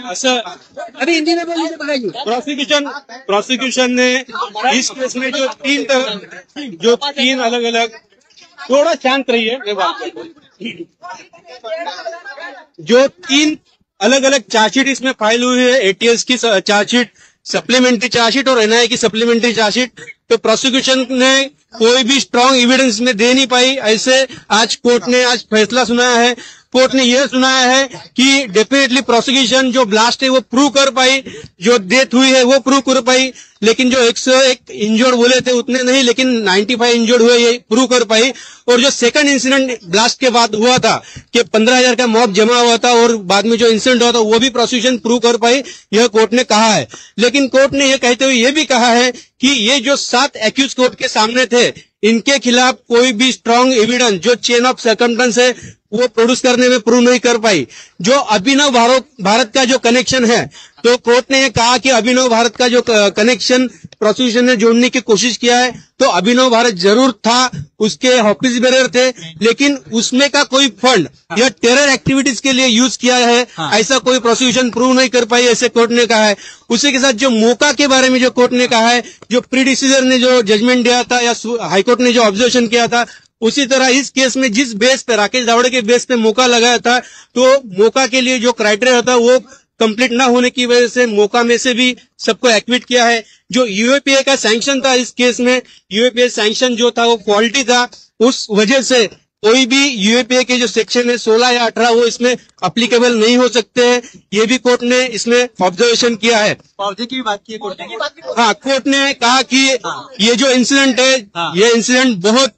असं अभी हिंदी में बोलिए बताइए। प्रोसिक्यूशन ने इस केस में जो तीन अलग अलग, थोड़ा शांत रहिए, मैं बात करता हूं। जो तीन अलग अलग चार्जशीट इसमें फाइल हुई है, एटीएस की चार्जशीट, सप्लीमेंट्री चार्जशीट और एनआईए की सप्लीमेंट्री चार्जशीट, तो प्रोसिक्यूशन ने कोई भी स्ट्रांग एविडेंस में दे नहीं पाई। ऐसे आज कोर्ट ने आज फैसला सुनाया है। कोर्ट ने यह सुनाया है कि डेफिनेटली प्रोसिक्यूशन जो ब्लास्ट है वो प्रूव कर पाई, जो डेथ हुई है वो प्रूव कर पाई, लेकिन जो 101 इंजर्ड बोले थे उतने नहीं, लेकिन 95 इंजर्ड हुए ये प्रूव कर पाई। और जो सेकंड इंसिडेंट ब्लास्ट के बाद हुआ था कि 15,000 का मॉब जमा हुआ था और बाद में जो इंसिडेंट हुआ था वो भी प्रोसिक्यूशन प्रूव कर पाई, यह कोर्ट ने कहा है। लेकिन कोर्ट ने यह कहते हुए यह भी कहा है कि ये जो 7 एक्यूज कोर्ट के सामने थे, इनके खिलाफ कोई भी स्ट्रांग एविडेंस जो चेन ऑफ सर्कमस्टेंस है वो प्रोड्यूस करने में प्रूव नहीं कर पाई। जो अभिनव भारत का जो कनेक्शन है, तो कोर्ट ने कहा कि अभिनव भारत का जो कनेक्शन प्रोसिक्यूशन ने जोड़ने की कोशिश किया है, तो अभिनव भारत जरूर था, उसके ऑफिस बेरर थे, लेकिन उसमें का कोई फंड या टेरर एक्टिविटीज के लिए यूज किया है, ऐसा कोई प्रोसिक्यूशन प्रूव नहीं कर पाई, ऐसे कोर्ट ने कहा है। उसी के साथ जो मौका के बारे में जो कोर्ट ने कहा है, जो प्रीडिसीजर ने जो जजमेंट दिया था या हाईकोर्ट ने जो ऑब्जर्वेशन किया था, उसी तरह इस केस में जिस बेस पे राकेश दावड़े के बेस पे मौका लगाया था, तो मौका के लिए जो क्राइटेरिया था वो कंप्लीट ना होने की वजह से मौका में से भी सबको एक्विट किया है। जो यूएपीए का सैंक्शन था इस केस में, यूएपीए सैंक्शन जो था वो फॉल्टी था, उस वजह से कोई भी यूएपीए के जो सेक्शन है 16 या 18 वो इसमें अप्लीकेबल नहीं हो सकते हैं। ये भी कोर्ट ने इसमें ऑब्जर्वेशन किया है। पावती की भी बात की है कोर्ट ने। हाँ, कोर्ट ने कहा कि ये जो इंसिडेंट है, ये इंसिडेंट बहुत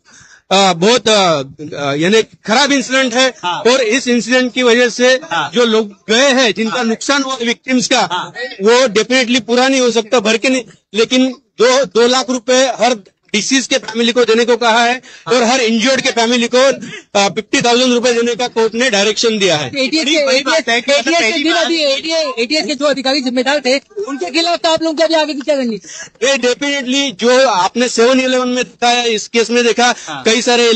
यानी खराब इंसिडेंट है, और इस इंसिडेंट की वजह से जो लोग गए हैं, जिनका नुकसान हुआ विक्टिम्स का, वो डेफिनेटली पूरा नहीं हो सकता, भर के नहीं, लेकिन 2 लाख रुपए हर डिसीज के फैमिली को देने को कहा है और हर इंजर्ड के फैमिली को 50,000 रुपए देने का कोर्ट ने डायरेक्शन दिया है। एटीएस के जो अधिकारी जिम्मेदार थे उनके खिलाफ तो आप लोग क्या भी आगे की चलेंगे? ये डेफिनेटली जो आपने 7-11 में बताया, इस केस में देखा कई सारे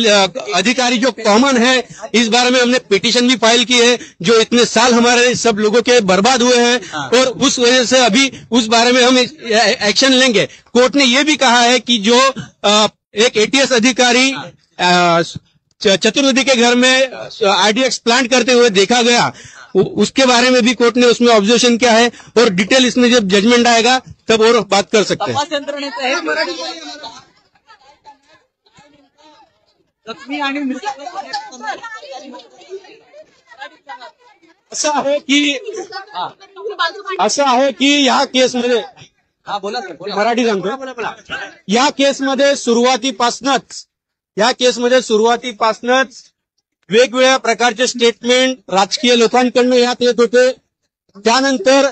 अधिकारी जो कॉमन है, इस बारे में हमने पिटीशन भी फाइल की है, जो इतने साल हमारे सब लोगों के बर्बाद हुए हैं, और उस वजह से अभी उस बारे में हम एक्शन लेंगे। कोर्ट ने यह भी कहा है कि जो एक एटीएस अधिकारी चतुर्वेदी के घर में आरडीएक्स प्लांट करते हुए देखा गया, उसके बारे में भी कोर्ट ने उसमें ऑब्जर्वेशन किया है, और डिटेल इसमें जब जजमेंट आएगा तब और बात कर सकते हैं। असं आहे की या केसमध्ये मराठी सांगतो, या केसमध्ये सुरुवातीपासूनच वेगवेगळ्या प्रकारचे स्टेटमेंट राजकीय लोकांकडून यात येत होते, त्यानंतर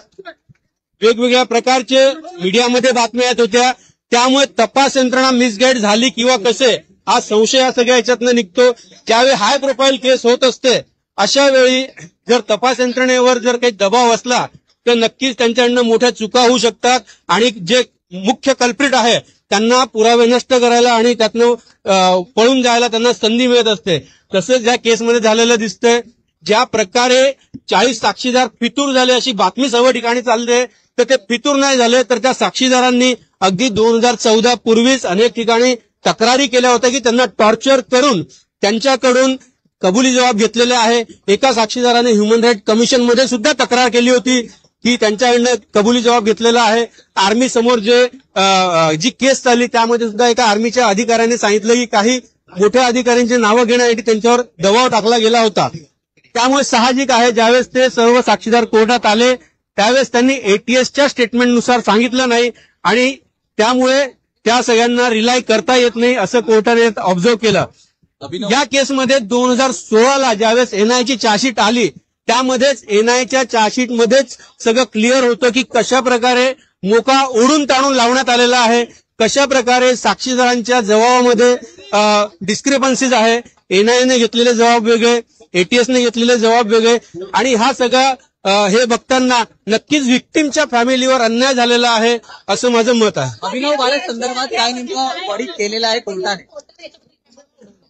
वेगवेगळ्या प्रकारचे मीडियामध्ये बातम्या येत होत्या, त्यामुळे तपास यंत्रणा मिसगाईड झाली किंवा कसे हा संशय या सगळ्या याच्यातनं निघतो। ज्यावेळी हाय प्रोफाईल केस होत असते, अशा वेळी जर तपास यंत्रणेवर जर काही दबाव असला तर नक्कीच त्यांच्याकडनं मोठ्या चुका होऊ शकतात, आणि जे मुख्य कल्प्रिट आहे त्यांना पुरावे नष्ट करायला आणि त्यातनं पळून जायला त्यांना संधी मिळत असते। तसंच या केसमध्ये झालेलं दिसतंय। ज्या प्रकारे 40 साक्षीदार फितूर झाले अशी बातमी सर्व ठिकाणी चालते, तर ते फितूर नाही झाले, तर त्या साक्षीदारांनी अगदी 2014 पूर्वीच अनेक ठिकाणी तक्रारी केल्या होत्या की त्यांना टॉर्चर करून त्यांच्याकडून कबुली जबाब घेतलेले आहे। एका साक्षीदाराने ह्युमन राईट कमिशन मध्ये सुद्धा तक्रार केली होती की त्यांच्याकडनं कबुली जबाब घेतलेला आहे। आर्मी समोर जी केस चालली त्यामध्ये सुद्धा एका आर्मीच्या अधिकाऱ्याने सांगितलं की काही मोठ्या अधिकाऱ्यांची नावं घेण्यासाठी त्यांच्यावर दबाव टाकला गेला होता। त्यामुळे साहजिक आहे ज्यावेळेस ते सर्व साक्षीदार कोर्टात आले त्यावेळेस त्यांनी एटीएसच्या स्टेटमेंटनुसार सांगितलं नाही, आणि त्यामुळे त्या सगळ्यांना रिलाय करता येत नाही असं कोर्टाने ऑब्झर्व केलं। या केसमध्ये 2016ला ज्यावेळेस एनआयची चार्जशीट आली, त्यामध्येच एनआयच्या चार्जशीट मध्येच सगळं क्लिअर होतं की कशा प्रकारे मोका ओढून ताणून लावण्यात आलेला आहे, कशा प्रकारे साक्षीदारांच्या जबाबामध्ये डिस्क्रिपन्सीज आहे, एनआयने घेतलेले जबाब वेगळे, एटीएसने घेतलेले जबाब वेगळे, आणि हा सगळा हे बघताना नक्कीच विक्टिमच्या फॅमिलीवर अन्याय झालेला आहे असं माझं मत आहे। अभिनव भारत संदर्भात काय नेमका ऑडिट केलेला आहे कोर्टाने?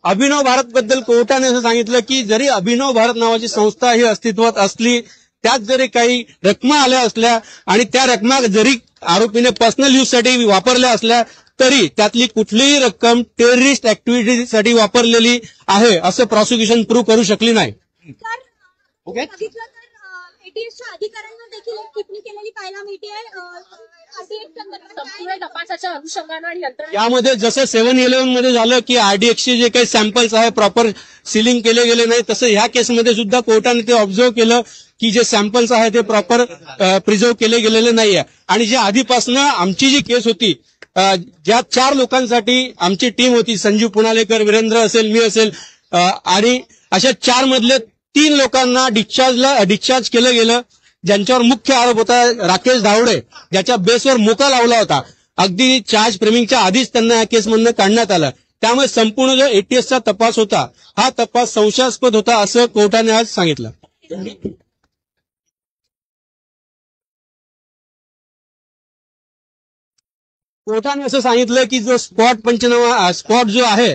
अभिनव भारत बद्दल कोर्टाने असं सांगितलं की जरी अभिनव भारत नावाची संस्था ही अस्तित्वात असली, त्यात जरी काही रकमा आल्या असल्या आणि त्या रकमा जरी आरोपीने पर्सनल यूजसाठी वापरल्या असल्या, तरी त्यातली कुठलीही रक्कम टेररिस्ट ऍक्टिव्हिटीसाठी वापरलेली आहे असं प्रॉसिक्युशन प्रूव्ह करू शकली नाही. बघितलं तर एटीएसच्या अधिकाऱ्यांना देखील एक टिप्पणी केलेली पाहायला मिळते. संपूर्ण तपासाच्या अनुषंगानं आणि यंत्रणा यामध्ये जसं 7-11 मध्ये झालं की आरडीएक्सचे जे काही सॅम्पल्स आहे प्रॉपर सिलिंग केले गेले नाही, तसं ह्या केसमध्ये सुद्धा कोर्टाने ते ऑब्झर्व केलं की जे सॅम्पल्स आहे ते प्रॉपर प्रिझर्व केले गेलेले नाहीये. आणि जे आधीपासून आमची जी केस होती, ज्या 4 लोकांसाठी आमची टीम होती, संजीव पुनालेकर, वीरेंद्र असेल, मी असेल, आणि अशा 4 मधले 3 लोकांना डिस्चार्ज केलं गेलं, ज्यांच्यावर मुख्य आरोप होता राकेश धावडे, ज्याच्या बेसवर मोका लावला होता. अगदी चार्ज फ्रेमिंगच्या आधीच त्यांना या केसमधनं काढण्यात आलं. त्यामुळे संपूर्ण जो एटीएसचा तपास होता, हा तपास संशयास्पद होता असं कोर्टाने आज सांगितलं. कोर्टाने असं सांगितलं की जो स्पॉट पंचनामा स्पॉट जो आहे,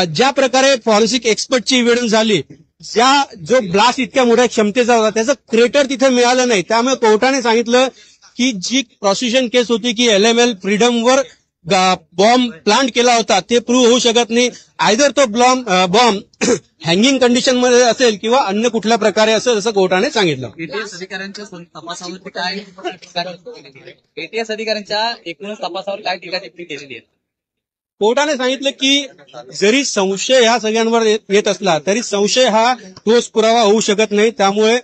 ज्या प्रकारे फॉरेन्सिक एक्सपर्टची इव्हिडन्स झाली, जो ब्लास्ट इतक्या मोठ्या क्षमतेचा होता त्याचं क्रेटर तिथे मिळालं नाही. त्यामुळे कोर्टाने सांगितलं की जी प्रॉसिक्युशन केस होती की एलएमएल फ्रीडमवर बॉम्ब प्लांट केला होता ते प्रूव्ह होऊ शकत नाही. आयदर तो बॉम्ब हँगिंग कंडिशन मध्ये असेल किंवा अन्य कुठल्या प्रकारे असेल असं कोर्टाने सांगितलं. एटीएस अधिकाऱ्यांच्या तपासावर काय एटीएस अधिकाऱ्यांच्या एकूणच तपासावर काय टीका टिप्पणी केलेली आहे? कोर्टाने सांगितलं की जरी संशय ह्या सगळ्यांवर येत असला तरी संशय हा ठोस पुरावा होऊ शकत नाही. त्यामुळे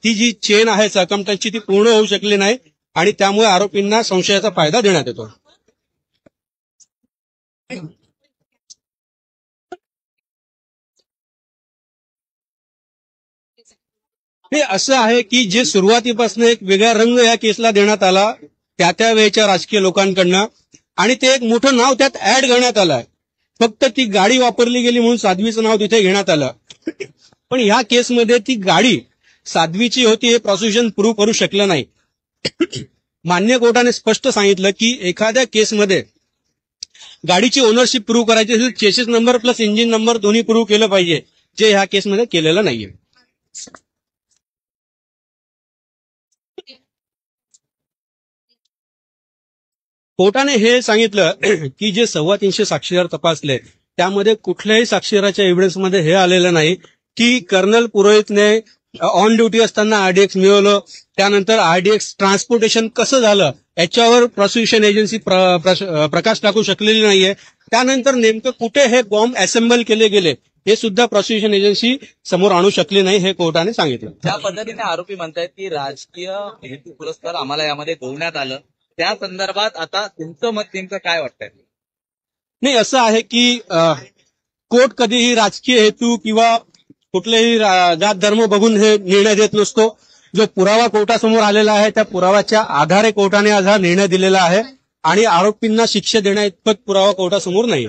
ती जी चेन आहे सर्कमस्टन्सची ती पूर्ण होऊ शकली नाही आणि त्यामुळे आरोपींना संशयाचा फायदा देण्यात येतो. हे असं आहे की जे सुरुवातीपासून एक वेगळा रंग या केसला देण्यात आला त्या वेळेच्या राजकीय लोकांकडनं, आणि ते एक मोठं नाव त्यात ऍड करण्यात आलं. फक्त ती गाडी वापरली गेली म्हणून साध्वीचं नाव तिथे घेण्यात आलं. पण ह्या केसमध्ये ती गाडी साध्वीची होती हे प्रॉसिक्युशन प्रूव्ह करू शकलं नाही. मान्य कोर्टाने स्पष्ट सांगितलं की एखाद्या केसमध्ये गाडीची ओनरशिप प्रूव्ह करायची असेल, chassis number plus engine number दोन्ही प्रूव्ह केलं पाहिजे, जे ह्या केसमध्ये केलेलं नाहीये. कोर्टाने हे सांगितलं की जे 325 साक्षीदार तपासले त्यामध्ये कुठल्याही साक्षीदाराच्या एव्हिडन्समध्ये हे आलेलं नाही की कर्नल पुरोहितने ऑन ड्युटी असताना आरडीएक्स मिळवलं, त्यानंतर आरडीएक्स ट्रान्सपोर्टेशन कसं झालं याच्यावर प्रॉसिक्युशन एजन्सी प्रकाश टाकू शकलेली नाहीये. त्यानंतर नेमकं कुठे हे बॉम्ब असेंबल केले गेले हे सुद्धा प्रॉसिक्युशन एजन्सी समोर आणू शकली नाही, हे कोर्टाने सांगितलं. ज्या पद्धतीने आरोपी म्हणतायत की राजकीय हेतू पुरस्कार आम्हाला यामध्ये गौण्यात आलं, त्या संदर्भात आता तुमचं मत नेमकं काय वाटतंय? नाही, असं आहे की कोर्ट कधीही राजकीय हेतू किंवा कुठलेही जात धर्म बघून हे निर्णय देत नसतो. जो पुरावा कोर्टासमोर आलेला आहे त्या पुराव्याच्या आधारे कोर्टाने आज हा निर्णय दिलेला आहे आणि आरोपींना शिक्षा देण्या इतपत पुरावा कोर्टासमोर नाहीये.